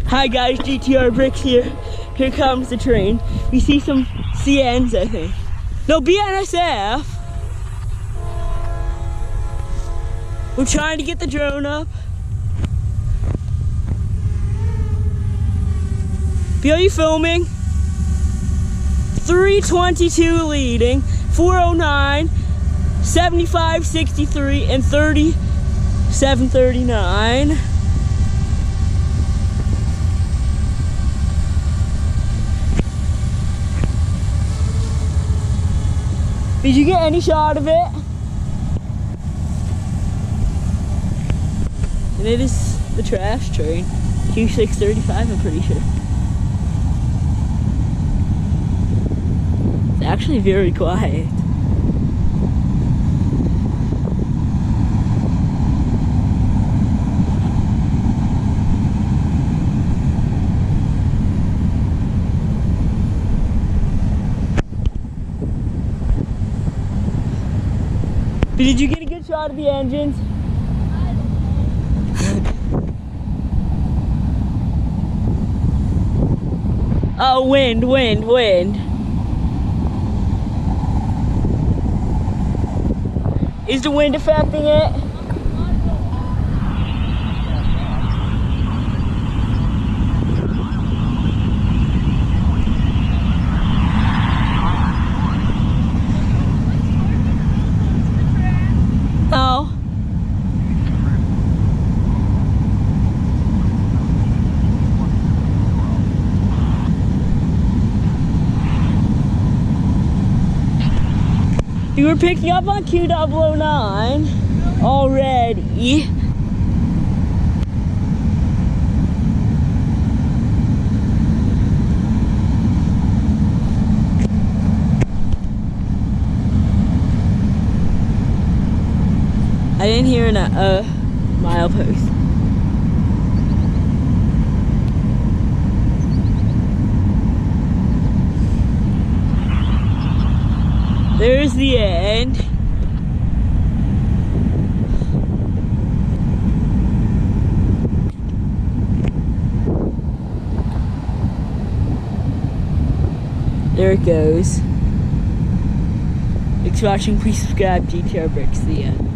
Hi guys, JTR Bricks here. Here comes the train. We see some CNs, I think. No, BNSF. We're trying to get the drone up. B, are you filming? 322 leading, 409, 75, 63, and 37, 39. Did you get any shot of it? And it is the trash train. Q635, I'm pretty sure. It's actually very quiet. But did you get a good shot of the engines? Oh, wind. Is the wind affecting it? Oh. You were picking up on Q009 already. I didn't hear a milepost. There's the end. There it goes. Thanks for watching. Please subscribe. JTR Bricks. The end.